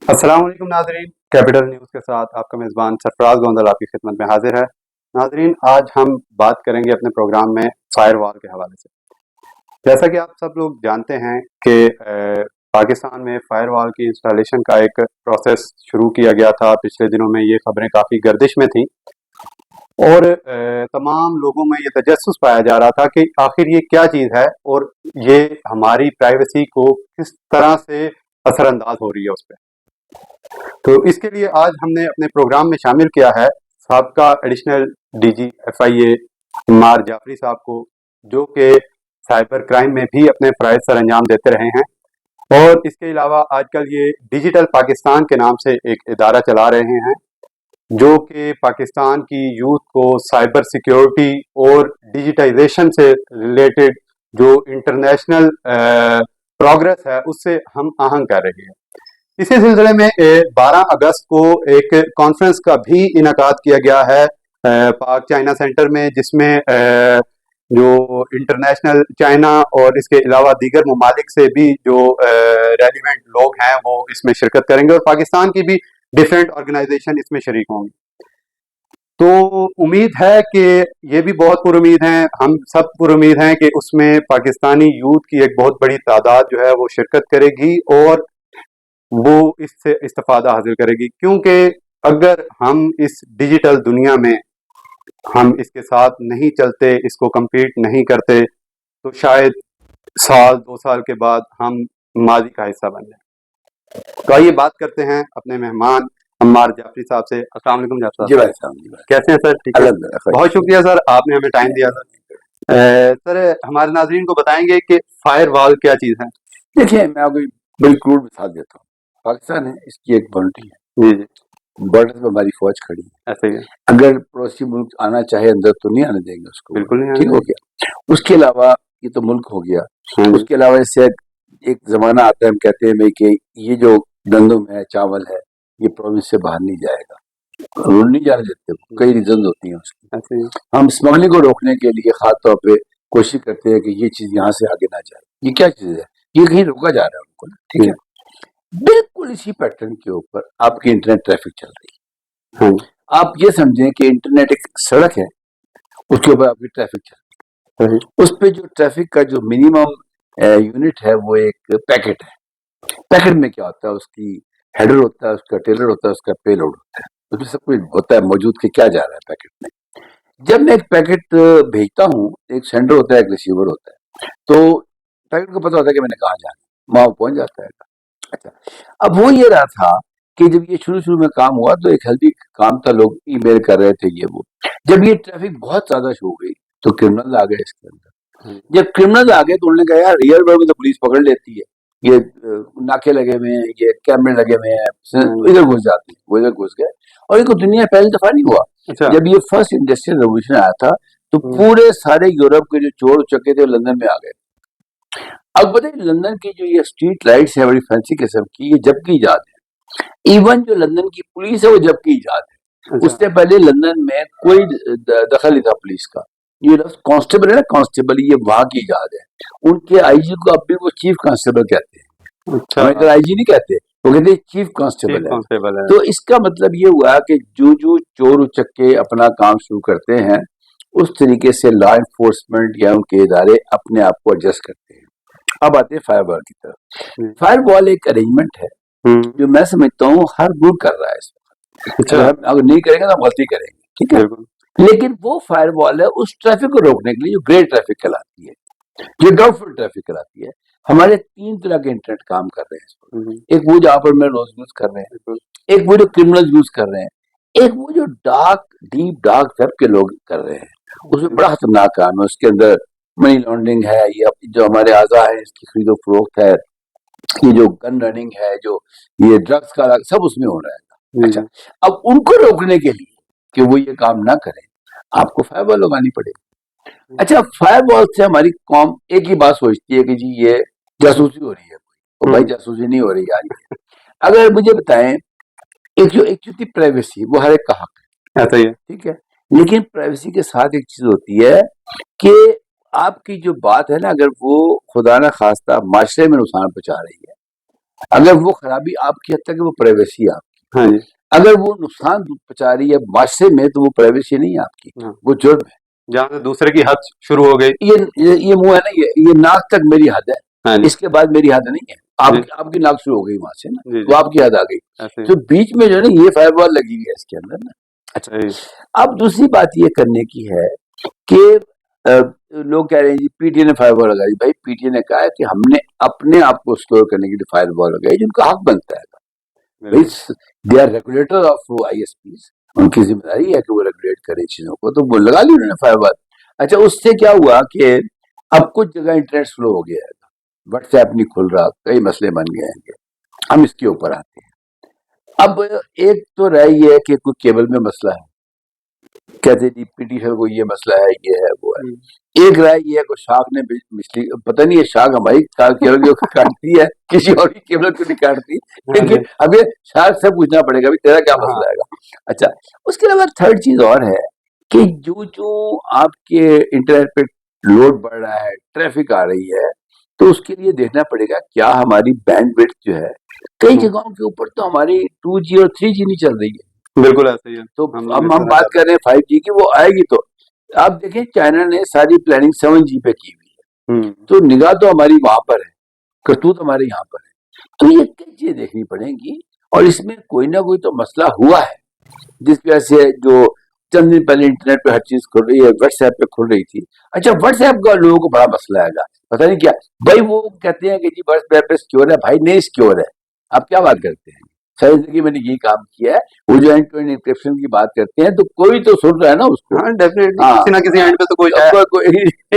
अस्सलाम वालेकुम नाजरीन। कैपिटल न्यूज़ के साथ आपका मेज़बान सरफराज गोंदल आपकी खिदमत में हाजिर है। नाजरीन, आज हम बात करेंगे अपने प्रोग्राम में फायरवॉल के हवाले से। जैसा कि आप सब लोग जानते हैं कि पाकिस्तान में फायरवॉल की इंस्टॉलेशन का एक प्रोसेस शुरू किया गया था। पिछले दिनों में ये खबरें काफ़ी गर्दिश में थीं और तमाम लोगों में ये तजस्सुस पाया जा रहा था कि आखिर ये क्या चीज़ है और ये हमारी प्राइवेसी को किस तरह से असरअंदाज हो रही है उस पर। तो इसके लिए आज हमने अपने प्रोग्राम में शामिल किया है साबका additional DG FIA Ammar Jafri साहब को, जो कि साइबर क्राइम में भी अपने फ़राइज़ सर अंजाम देते रहे हैं और इसके अलावा आजकल ये डिजिटल पाकिस्तान के नाम से एक इदारा चला रहे हैं, जो कि पाकिस्तान की यूथ को साइबर सिक्योरिटी और डिजिटाइजेशन से रिलेटेड जो इंटरनेशनल प्रोग्रेस है उससे हम आहंग कर रही है। इसी सिलसिले में 12 अगस्त को एक कॉन्फ्रेंस का भी इनकाद किया गया है पाक चाइना सेंटर में, जिसमें जो इंटरनेशनल चाइना और इसके अलावा दीगर ममालिक से भी जो रेलिवेंट लोग हैं वो इसमें शिरकत करेंगे और पाकिस्तान की भी डिफरेंट ऑर्गेनाइजेशन इसमें शरीक होंगी। तो उम्मीद है कि ये भी बहुत पुरुमीद हैं, हम सब पुरुमीद हैं कि उसमें पाकिस्तानी यूथ की एक बहुत बड़ी तादाद जो है वो शिरकत करेगी और वो इससे इस्तिफादा हासिल करेगी, क्योंकि अगर हम इस डिजिटल दुनिया में हम इसके साथ नहीं चलते, इसको कम्पीट नहीं करते, तो शायद साल 2 साल के बाद हम माजी का हिस्सा बन जाए। तो आइए बात करते हैं अपने मेहमान अम्मार जाफरी साहब से। अस्सलाम वालेकुम जाफरी जी साहब, भाई साहब, जी भाई, कैसे हैं सर? ठीक है, अल्हम्दुलिल्लाह। बहुत शुक्रिया सर, आपने हमें टाइम दिया सर। सर, हमारे नाजरीन को बताएंगे कि फायर वॉल क्या चीज़ है? देखिए, मैं आपको बड़ी क्रूड मिसाल देता हूँ। पाकिस्तान है, इसकी एक बाउंड्री है, जी जी, बॉर्डर पे हमारी फौज खड़ी है। ऐसे ही है, अगर पड़ोसी मुल्क आना चाहे अंदर तो नहीं आने देंगे उसको, बिल्कुल नहीं ठीक हो आने गया। उसके अलावा ये तो मुल्क हो गया, देंगे। हाँ जी, उसके अलावा इससे एक जमाना आता है, हम कहते हैं भाई कि ये जो गंदम है, चावल है, ये प्रोविंस से बाहर नहीं जाएगा, रूल नहीं जाने देते। कई रीजन होती हैं उसकी। ऐसे ही है। हम स्मगलिंग को रोकने के लिए खास तौर पे कोशिश करते हैं कि ये चीज यहाँ से आगे ना जाए। ये क्या चीज है? ये कहीं रोका जा रहा है उनको ना, ठीक है। बिल्कुल इसी पैटर्न के ऊपर आपकी इंटरनेट ट्रैफिक चल रही है। हाँ जी, आप ये समझें कि इंटरनेट एक सड़क है, उसके ऊपर आपकी ट्रैफिक चल सही, रही है। उस पे जो ट्रैफिक का जो मिनिमम यूनिट है वो एक पैकेट है। पैकेट में क्या होता है? उसकी हेडर होता है, उसका टेलर होता है, उसका पेलोड होता है, उसमें सब कुछ होता है मौजूद कि क्या जा रहा है पैकेट में। जब मैं एक पैकेट भेजता हूँ, एक सेंडर होता है, एक रिसीवर होता है, तो पैकेट को पता होता है कि मैंने कहाँ जाना है, वहां पहुंच जाता है। अच्छा, अब हो ये रहा था कि जब ये शुरू में काम हुआ तो एक हेल्दी काम था, लोग ईमेल कर रहे थे ये वो। जब ये ट्रैफिक बहुत ज्यादा हो गई तो क्रिमिनल आ गए इसके अंदर। जब क्रिमिनल आ गए तो उन्होंने कहा यार रियल वर्ल्ड में तो पुलिस पकड़ लेती है, ये नाके लगे हुए हैं, ये कैमरे लगे हुए हैं, इधर घुस जाते हैं, वो इधर घुस गए। और इनको दुनिया पहली दफा नहीं हुआ। अच्छा, जब ये फर्स्ट इंडस्ट्रियल रेवोल्यूशन आया था तो पूरे सारे यूरोप के जो चोर चक्के थे लंदन में आ गए। अब बताइए, लंदन की जो ये स्ट्रीट लाइट्स है बड़ी फैंसी किस्म की, ये जब की इजाद है। इवन जो लंदन की पुलिस है वो जब की इजाद है। अच्छा, उससे पहले लंदन में कोई दखल नहीं था पुलिस का। ये लफ्ज कांस्टेबल है ना, कांस्टेबल, ये वहां की इजाद है। उनके आईजी को अब भी वो चीफ कांस्टेबल कहते हैं। अच्छा, हमें इधर आईजी नहीं कहते, वो कहते हैं चीफ चीफ कांस्टेबल है। कांस्टेबल है। तो इसका मतलब ये हुआ कि जो चोर उचक्के अपना काम शुरू करते हैं, उस तरीके से लॉ एनफोर्समेंट या उनके इदारे अपने आप को एडजस्ट करते हैं। अब आते हैं फायर वॉल की तरफ। फायर वॉल एक अरेंजमेंट है जो मैं समझता हूँ हर मुल्क कर रहा है इस वक्त। अच्छा, अगर नहीं करेंगे तो हम गलती करेंगे, ठीक है। बिल्कुल, लेकिन वो फायर वॉल है उस ट्रैफिक को रोकने के लिए जो ग्रे ट्रैफिक कहलाती है, जो डाउटफुल ट्रैफिक कहलाती है। हमारे 3 तरह के इंटरनेट काम कर रहे हैं इस वक्त। एक वो जहाँ पर मैं रोज यूज कर रहे हैं, एक वो जो क्रिमिनल यूज कर रहे हैं, एक वो जो डीप डार्क वेब के लोग कर रहे हैं। उसमें बड़ा खतरनाक काम है, उसके अंदर मनी लॉन्ड्रिंग है, ये जो हमारे आज़ा है इसकी खरीदो फरोख्त है, ये जो गन रनिंग है, जो ये ड्रग्स का सब उसमें हो रहा है। अच्छा, अब उनको रोकने के लिए कि वो ये काम ना करें, आपको फायर वॉल लगानी पड़ेगी। अच्छा, फायर वॉल से हमारी कौम एक ही बात सोचती है कि जी ये जासूसी हो रही है कोई। और भाई जासूसी नहीं हो रही यार। अगर मुझे बताएं, एक जो थी प्राइवेसी, वो हर एक का हक है, ऐसा ही है। ठीक है। लेकिन प्राइवेसी के साथ एक चीज होती है कि आपकी जो बात है ना, अगर वो खुदा ना खास्ता माशरे में नुकसान पहुंचा रही है, اگر وہ خرابی آپ کی حد تک وہ پرائیویسی ہے آپ کی. ہاں جی اگر وہ نقصان پہنچا رہی ہے معاشرے میں تو وہ پرائیویسی نہیں ہے آپ کی, ہاں. وہ جرم ہے. جہاں سے دوسرے کی حد شروع ہو گئی. یہ منہ ہے نا, یہ ناک تک میری حد ہے, ہاں جی اس کے بعد میری حد نہیں ہے. جی آپ کی ناک شروع ہو گئی وہاں سے نا, جی وہ آپ کی حد آ گئی. ایسے تو بیچ میں جو ہے نا یہ فائر وال لگی ہوئی ہے اس کے اندر نا. اچھا, ہی. اب دوسری بات یہ کرنے کی ہے کہ لوگ کہہ رہے ہیں جی پی ٹی نے فائر وال لگائی. بھائی پی ٹی نے کہا ہے کہ ہم نے اپنے آپ کو اسٹور کرنے کے لیے فائر وال لگائی, جن کا حق بنتا ہے. They are regulator of I S Ps, ان کی ذمہ داری ہے کہ وہ ریگولیٹ کرے چیزوں کو, تو وہ لگا لی انہوں نے فائر وال. اچھا, اس سے کیا ہوا کہ اب کچھ جگہ انٹرنیٹ سلو ہو گیا ہے, واٹس ایپ نہیں کھل رہا, کئی مسئلے بن گئے ہیں. ہم اس کے اوپر آتے ہیں. اب ایک تو رہا یہ ہے کہ کوئی کیبل میں مسئلہ ہے, کہتے جی پی ٹی سر کو یہ مسئلہ ہے, یہ ہے وہ ہے. ایک رائے یہ ہے کہ شاخ نے مچھلی, پتہ نہیں ہے شاخ ہماری کیبل کو کاٹتی ہے, کسی اور کی کیبل کو نہیں کاٹتی, لیکن اب یہ شاخ سے پوچھنا پڑے گا تیرا کیا مسئلہ ہے گا. اچھا, اس کے علاوہ تھرڈ چیز اور ہے کہ جو آپ کے انٹرنیٹ پہ لوڈ بڑھ رہا ہے, ٹریفک آ رہی ہے, تو اس کے لیے دیکھنا پڑے گا کیا ہماری بینڈ وڈتھ جو ہے, کئی جگہوں کے اوپر تو ہماری 2G اور 3G نہیں چل رہی ہے. بالکل ایسے ہی ہے. تو ہم بات کر رہے ہیں 5G کی, وہ آئے گی. تو آپ دیکھیں چائنا نے ساری پلاننگ 7G پہ کی ہوئی ہے, تو نگاہ تو ہماری وہاں پر ہے, کرتوت ہمارے یہاں پر ہے. تو یہ کئی چیزیں دیکھنی پڑیں گی, اور اس میں کوئی نہ کوئی تو مسئلہ ہوا ہے, جس وجہ سے جو چند دن پہلے انٹرنیٹ پہ ہر چیز کھل رہی ہے, واٹس ایپ پہ کھل رہی تھی. اچھا, واٹس ایپ کا لوگوں کو بڑا مسئلہ آئے گا, پتہ نہیں کیا بھائی, وہ کہتے ہیں کہ جی واٹس ایپ پہ سکیور ہے. بھائی نہیں سکیور ہے, آپ کیا بات کرتے ہیں؟ ساری زندگی میں نے یہی کام کیا ہے. وہ جو اینڈ ٹو اینڈ انکرپشن کی بات کرتے ہیں, تو کوئی تو سن رہا ہے نا اس کو. ہاں ڈیفینیٹلی کسی نہ کسی اینڈ پہ تو کوئی ہے.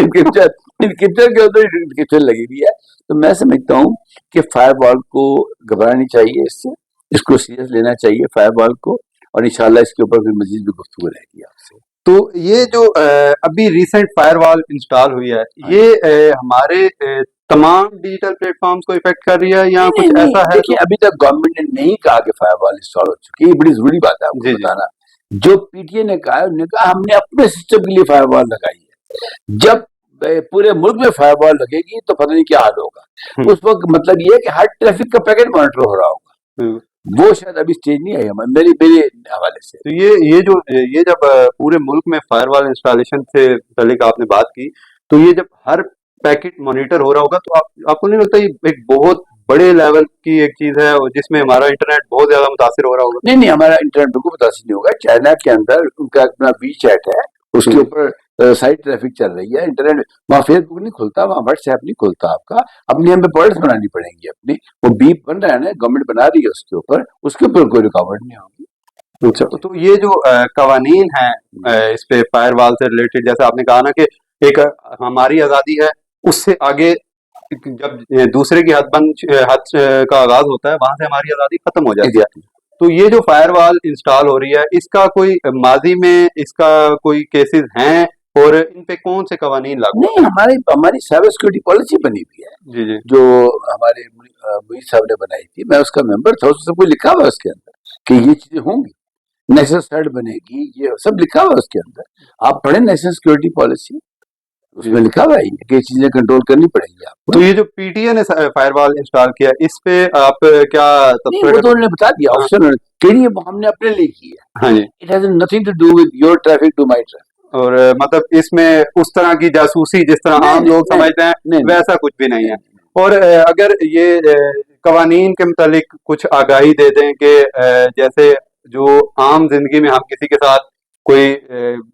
انکرپشن کے اوپر انکرپشن لگی ہوئی ہے. تو میں سمجھتا ہوں کہ فائر وال کو گھبرانی چاہیے, اس کو سیریس لینا چاہیے فائر وال کو, اور انشاءاللہ اس کے اوپر پھر مزید بھی گفتگو رہے گی آپ سے. تو یہ جو ابھی ریسنٹ فائر وال انسٹال ہوئی ہے, یہ ہمارے تمام ڈیجیٹل پلیٹ فارمز کو افیکٹ کر رہی ہے یا کچھ ایسا ہے؟ دیکھیے, ابھی تک گورنمنٹ نے نہیں کہا کہ فائر وال انسٹال ہو چکی ہے, یہ بڑی ضروری بات ہے آپ کو بتانا. جو پی ٹی اے نے کہا ہے, انہوں نے کہا ہم نے اپنے سسٹم کے لیے فائر وال لگائی ہے. جب پورے ملک میں فائر وال لگے گی تو پتہ نہیں کیا حال ہوگا. اس وقت مطلب یہ ہے کہ ہر ٹریفک کا پیکٹ مانیٹر ہو رہا ہوگا. وہ شاید ابھی اسٹیج نہیں آئی میرے حوالے سے. تو یہ جب پورے ملک میں فائر وال انسٹالیشن سے متعلق آپ نے بات کی, تو یہ جب ہر پیکٹ مانیٹر ہو رہا ہوگا, تو آپ کو نہیں لگتا یہ ایک بہت بڑے لیول کی ایک چیز ہے, اور جس میں ہمارا انٹرنیٹ بہت زیادہ متاثر ہو رہا ہوگا؟ نہیں, ہمارا انٹرنیٹ بالکل متاثر نہیں ہوگا. چائنا کے اندر ان کا اپنا وی چیٹ ہے, اس کے اوپر سائٹ ٹریفک چل رہی ہے. انٹرنیٹ وہاں فیس بک نہیں کھلتا, وہاں واٹس ایپ نہیں کھلتا. آپ کا اپنی ہمیں پوائنٹس بنانی پڑیں گی اپنی. وہ بیپ بن رہا ہے نا, گورنمنٹ بنا رہی ہے, اس کے اوپر کوئی رکاوٹ نہیں ہوگی. اچھا, تو یہ جو قوانین ہیں اس پہ فائر وال سے ریلیٹڈ, جیسے آپ نے کہا نا کہ ایک ہماری آزادی ہے, اس سے آگے جب دوسرے کی حد کا آغاز ہوتا ہے, وہاں سے ہماری آزادی ختم ہو جاتی ہے. تو یہ جو فائر وال انسٹال ہو رہی ہے, اس کا کوئی ماضی میں اس کا کوئی کیسز ہیں, اور ان پہ کون سے قوانین لاگو؟ نہیں, ہماری سائبر سیکورٹی پالیسی بنی ہوئی ہے, جی جی, جو ہمارے مجید صاحب نے بنائی تھی. میں اس کا ممبر تھا, اس سب کو لکھا ہوا ہے اس کے اندر کہ یہ چیزیں ہوں گی, نیشنل سائٹ بنے گی, یہ سب لکھا ہوا ہے اس کے اندر. آپ پڑھیں نیشنل سیکورٹی پالیسی, اس میں لکھا ہوا ہے کہ یہ چیزیں کنٹرول کرنی پڑیں گی آپ کو. تو یہ جو پی ٹی اے نے فائر وال انسٹال کیا, اس پہ آپ کیا نہیں, وہ تو انہوں نے بتا دیا آپشن کہ ہم نے اپنے لیے کی ہے. ہاں جی, it has nothing to do with your traffic to my traffic. اور مطلب اس میں اس طرح کی جاسوسی جس طرح عام لوگ سمجھتے ہیں ویسا کچھ بھی نہیں ہے. اور اگر یہ قوانین کے متعلق کچھ آگاہی دے دیں کہ جیسے جو عام زندگی میں ہم کسی کے ساتھ کوئی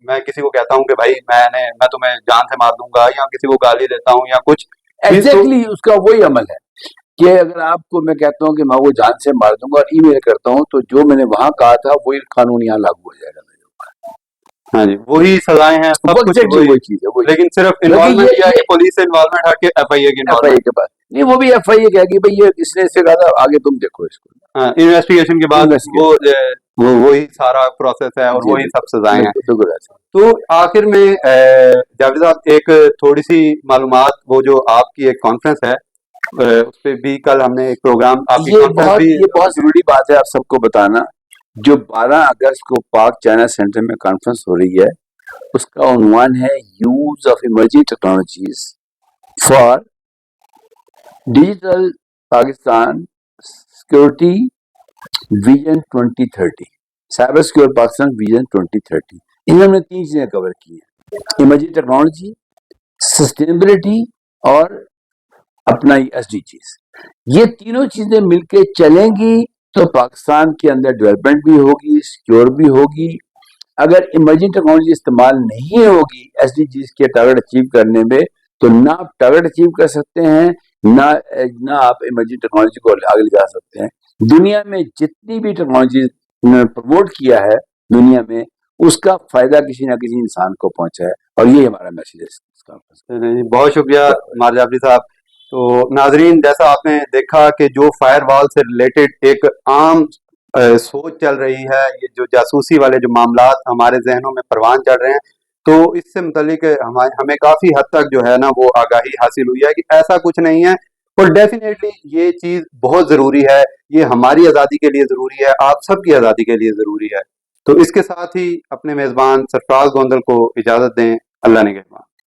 میں کسی کو کہتا ہوں کہ بھائی میں تمہیں جان سے مار دوں گا, یا کسی کو گالی دیتا ہوں یا کچھ, ایگزیکٹلی اس کا وہی عمل ہے کہ اگر آپ کو میں کہتا ہوں کہ میں وہ جان سے مار دوں گا اور ای میل کرتا ہوں, تو جو میں نے وہاں کہا تھا وہی قانون یہاں لاگو ہو جائے گا. ہاں جی, وہی سزائیں ہیں, سب کچھ وہی چیز ہے. لیکن صرف انوالومنٹ یہ ہے کہ پولیس سے انوالومنٹ ہے کہ ایف آئی اے کی انوالومنٹ کے پاس نہیں, وہ بھی ایف آئی اے کہے گی بھائی یہ اس نے اس سے کہا تھا, آگے تم دیکھو اس کو. ہاں, انویسٹیگیشن کے بعد وہی سارا پروسیس ہے, اور وہی سب سزائیں ہیں. تو آخر میں جاوید صاحب ایک تھوڑی سی معلومات, وہ جو آپ کی ایک کانفرنس ہے, اس پہ بھی کل ہم نے ایک پروگرام, آپ کی کانفرنس بھی, یہ بہت ضروری بات ہے آپ سب کو بتانا. جو 12 اگست کو پاک چائنا سینٹر میں کانفرنس ہو رہی ہے, اس کا عنوان ہے use of emerging technologies for digital Pakistan security vision 2030, cyber secure Pakistan vision 2030, इनमें हमने 3 चीजें कवर की हैं, इमर्जिंग टेक्नोलॉजी, सस्टेनेबिलिटी और अपना SDGs। ये तीनों चीजें मिलके चलेंगी तो पाकिस्तान के अंदर डेवलपमेंट भी होगी, सिक्योर भी होगी। अगर इमर्जिंग टेक्नोलॉजी इस्तेमाल नहीं होगी SDGs के टारगेट अचीव करने में, तो ना आप टारगेट अचीव कर सकते हैं, ना आप इमर्जिंग टेक्नोलॉजी को आगे ले जा सकते हैं। दुनिया में जितनी भी टेक्नोलॉजी प्रमोट किया है दुनिया में, उसका फायदा किसी ना किसी इंसान को पहुंचा है, और ये हमारा मैसेज है इस कॉन्फ्रेंस। बहुत शुक्रिया मार जाफरी साहब। तो नाजरीन, जैसा आपने देखा कि जो फायरवॉल से रिलेटेड एक आम सोच चल रही है, ये जो जासूसी वाले जो मामलात हमारे जहनों में परवान चढ़ रहे हैं, तो इससे मुतल्लिक हमें काफ़ी हद तक जो है ना वो आगाही हासिल हुई है कि ऐसा कुछ नहीं है, और डेफिनेटली ये चीज़ बहुत ज़रूरी है, ये हमारी आज़ादी के लिए ज़रूरी है, आप सबकी आज़ादी के लिए ज़रूरी है। तो इसके साथ ही अपने मेज़बान सरफराज गोंदल को इजाज़त दें। अल्लाह निगहबान।